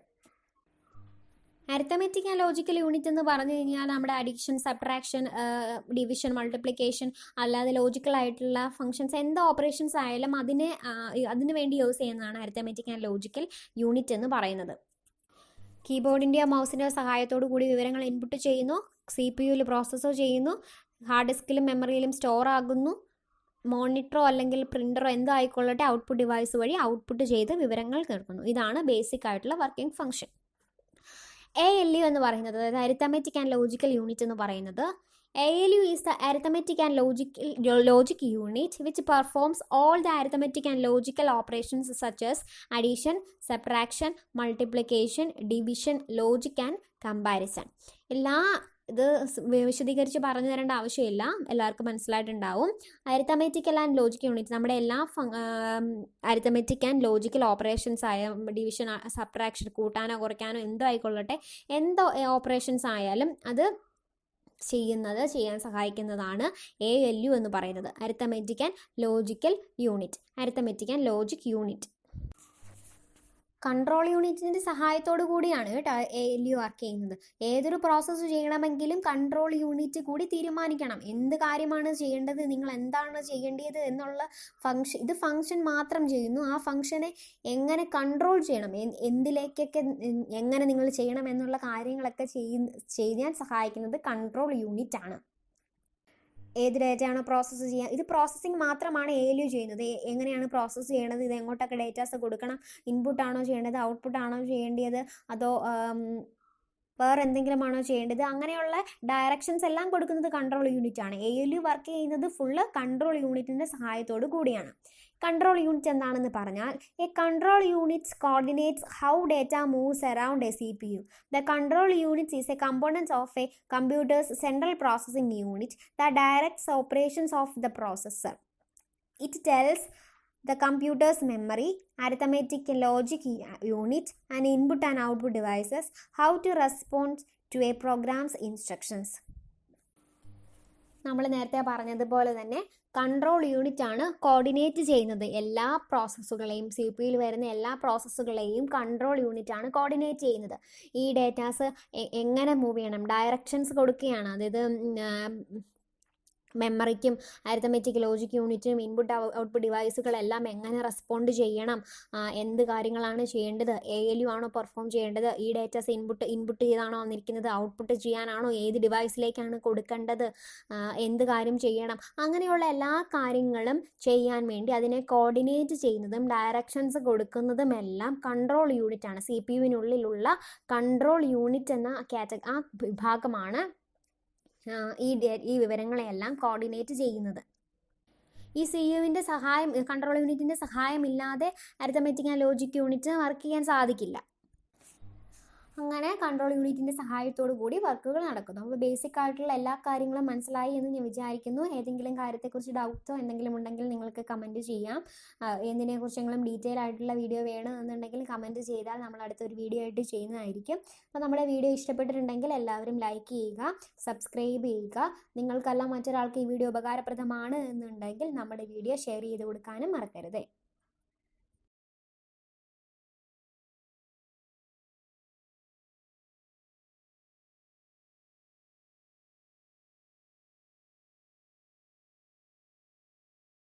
അരിത്തമെറ്റിക് ആൻഡ് ലോജിക്കൽ യൂണിറ്റ് എന്ന് പറഞ്ഞു കഴിഞ്ഞാൽ നമ്മുടെ അഡിഷൻ, സബ്ട്രാക്ഷൻ, ഡിവിഷൻ, മൾട്ടിപ്ലിക്കേഷൻ, അല്ലാതെ ലോജിക്കലായിട്ടുള്ള ഫങ്ഷൻസ് എന്ത് ഓപ്പറേഷൻസ് ആയാലും അതിന് വേണ്ടി യൂസ് ചെയ്യുന്നതാണ് അരിത്തമെറ്റിക് ആൻഡ് ലോജിക്കൽ യൂണിറ്റ് എന്ന് പറയുന്നത്. കീബോർഡിൻ്റെയോ മൗസിൻ്റെയോ സഹായത്തോടു കൂടി വിവരങ്ങൾ ഇൻപുട്ട് ചെയ്യുന്നു, CPU-ൽ പ്രോസസ്സോ ചെയ്യുന്നു, ഹാർഡ് ഡിസ്കിലും മെമ്മറിയിലും സ്റ്റോർ ആകുന്നു, മോണിറ്ററോ അല്ലെങ്കിൽ പ്രിൻ്ററോ എന്തോ ആയിക്കൊള്ളട്ടെ ഔട്ട്പുട്ട് ഡിവൈസ് വഴി ഔട്ട്പുട്ട് ചെയ്ത് വിവരങ്ങൾ കേൾക്കുന്നു. ഇതാണ് ബേസിക് ആയിട്ടുള്ള വർക്കിംഗ് ഫംഗ്ഷൻ. ALU എന്ന് പറയുന്നത്, അതായത് അരിത്തമെറ്റിക് ആൻഡ് ലോജിക്കൽ യൂണിറ്റ് എന്ന് പറയുന്നത്, ALU is the arithmetic and logic unit which performs all the arithmetic and logical operations such as addition, subtraction, multiplication, division, logic and comparison. ഇത് വിശദീകരിച്ച് പറഞ്ഞു തരേണ്ട ആവശ്യമില്ല, എല്ലാവർക്കും മനസ്സിലായിട്ടുണ്ടാവും. അരിത്തമെറ്റിക്കൽ ആൻഡ് ലോജിക്കൽ യൂണിറ്റ് നമ്മുടെ എല്ലാ അരിത്തമെറ്റിക് ആൻഡ് ലോജിക്കൽ ഓപ്പറേഷൻസ് ആയ ഡിവിഷൻ, സബ്ട്രാക്ഷൻ, കൂട്ടാനോ കുറയ്ക്കാനോ എന്തോ ആയിക്കൊള്ളട്ടെ, എന്തോ ഓപ്പറേഷൻസ് ആയാലും അത് ചെയ്യാൻ സഹായിക്കുന്നതാണ് ALU എന്ന് പറയുന്നത്, arithmetic and logical unit. Control യൂണിറ്റിൻ്റെ സഹായത്തോടു കൂടിയാണ് കേട്ടോ ALU വർക്ക് ചെയ്യുന്നത്. ഏതൊരു പ്രോസസ്സ് ചെയ്യണമെങ്കിലും കൺട്രോൾ യൂണിറ്റ് കൂടി തീരുമാനിക്കണം എന്ത് കാര്യമാണ് ചെയ്യേണ്ടത്, നിങ്ങൾ എന്താണ് ചെയ്യേണ്ടത് എന്നുള്ള ഫംഗ്ഷൻ മാത്രം ചെയ്യുന്നു. ആ ഫംഗ്ഷനെ എങ്ങനെ കൺട്രോൾ ചെയ്യണം, എന്തിലേക്കൊക്കെ എങ്ങനെ നിങ്ങൾ ചെയ്യണം എന്നുള്ള കാര്യങ്ങളൊക്കെ ചെയ്യാൻ സഹായിക്കുന്നത് കൺട്രോൾ യൂണിറ്റ് ആണ്. ഏത് ഡേറ്റയാണോ പ്രോസസ്സ് ചെയ്യുക, ഇത് പ്രോസസ്സിങ് മാത്രമാണ് ALU ചെയ്യുന്നത്. എങ്ങനെയാണ് പ്രോസസ്സ് ചെയ്യണത്, ഇത് എങ്ങോട്ടൊക്കെ ഡേറ്റാസ് കൊടുക്കണം, ഇൻപുട്ടാണോ ചെയ്യേണ്ടത്, ഔട്ട്പുട്ടാണോ ചെയ്യേണ്ടത്, അതോ വേറെ എന്തെങ്കിലും ആണോ ചെയ്യേണ്ടത്, അങ്ങനെയുള്ള ഡയറക്ഷൻസ് എല്ലാം കൊടുക്കുന്നത് കൺട്രോൾ യൂണിറ്റ് ആണ്. ALU വർക്ക് ചെയ്യുന്നത് ഫുള്ള് കൺട്രോൾ യൂണിറ്റിൻ്റെ സഹായത്തോടു കൂടിയാണ്. കൺട്രോൾ യൂണിറ്റ് എന്താണെന്ന് പറഞ്ഞാൽ, A control unit coordinates how data moves around A CPU. The control unit is a component of a computer's central processing unit that directs operations of the processor. It tells the computer's memory, arithmetic and logic unit, and input and output devices how to respond to a program's instructions. നമ്മൾ നേരത്തെ പറഞ്ഞതുപോലെ തന്നെ കൺട്രോൾ യൂണിറ്റ് ആണ് കോർഡിനേറ്റ് ചെയ്യുന്നത് എല്ലാ പ്രോസസ്സുകളെയും. CPU-ൽ വരുന്ന എല്ലാ പ്രോസസ്സുകളെയും കൺട്രോൾ യൂണിറ്റ് ആണ് കോർഡിനേറ്റ് ചെയ്യുന്നത്. ഈ ഡേറ്റാസ് എങ്ങനെ മൂവ് ചെയ്യണം, ഡയറക്ഷൻസ് കൊടുക്കുകയാണ്. അതായത് മെമ്മറിക്കും അരിത്തമെറ്റിക് ലോജിക് യൂണിറ്റിനും ഇൻപുട്ട് ഔട്ട്പുട്ട് ഡിവൈസുകളെല്ലാം എങ്ങനെ റെസ്പോണ്ട് ചെയ്യണം, എന്ത് കാര്യങ്ങളാണ് ചെയ്യേണ്ടത്, ALU ആണോ പെർഫോം ചെയ്യേണ്ടത്, ഈ ഡേറ്റാസ് ഇൻപുട്ട് ചെയ്താണോ വന്നിരിക്കുന്നത്, ഔട്ട്പുട്ട് ചെയ്യാനാണോ, ഏത് ഡിവൈസിലേക്കാണ് കൊടുക്കേണ്ടത്, എന്ത് കാര്യം ചെയ്യണം, അങ്ങനെയുള്ള എല്ലാ കാര്യങ്ങളും ചെയ്യാൻ വേണ്ടി അതിനെ കോർഡിനേറ്റ് ചെയ്യുന്നതും ഡയറക്ഷൻസ് കൊടുക്കുന്നതും എല്ലാം കൺട്രോൾ യൂണിറ്റ് ആണ്. CPU-വിനുള്ളിലുള്ള കൺട്രോൾ യൂണിറ്റ് എന്ന ആ വിഭാഗമാണ് ഈ വിവരങ്ങളെയെല്ലാം കോർഡിനേറ്റ് ചെയ്യുന്നത്. ഈ CU-വിൻ്റെ കൺട്രോൾ യൂണിറ്റിൻ്റെ സഹായമില്ലാതെ arithmetic and logic unit work ചെയ്യാൻ സാധിക്കില്ല. അങ്ങനെ കൺട്രോൾ യൂണിറ്റിൻ്റെ സഹായത്തോടു കൂടി വർക്കുകൾ നടക്കുന്നു. അപ്പോൾ ബേസിക് ആയിട്ടുള്ള എല്ലാ കാര്യങ്ങളും മനസ്സിലായി എന്ന് ഞാൻ വിചാരിക്കുന്നു. ഏതെങ്കിലും കാര്യത്തെക്കുറിച്ച് ഡൗട്ട്സോ എന്തെങ്കിലും ഉണ്ടെങ്കിൽ നിങ്ങൾക്ക് കമൻറ്റ് ചെയ്യാം. എന്തിനെക്കുറിച്ചെങ്കിലും ഡീറ്റെയിൽ ആയിട്ടുള്ള വീഡിയോ വേണം എന്നുണ്ടെങ്കിൽ കമൻറ്റ് ചെയ്താൽ നമ്മൾ അടുത്തൊരു വീഡിയോ ആയിട്ട് ചെയ്യുന്നതായിരിക്കും. അപ്പോൾ നമ്മുടെ വീഡിയോ ഇഷ്ടപ്പെട്ടിട്ടുണ്ടെങ്കിൽ എല്ലാവരും ലൈക്ക് ചെയ്യുക, സബ്സ്ക്രൈബ് ചെയ്യുക. നിങ്ങൾക്കെല്ലാം മറ്റൊരാൾക്ക് ഈ വീഡിയോ ഉപകാരപ്രദമാണ് എന്നുണ്ടെങ്കിൽ നമ്മുടെ വീഡിയോ ഷെയർ ചെയ്ത് കൊടുക്കാനും മറക്കരുത്.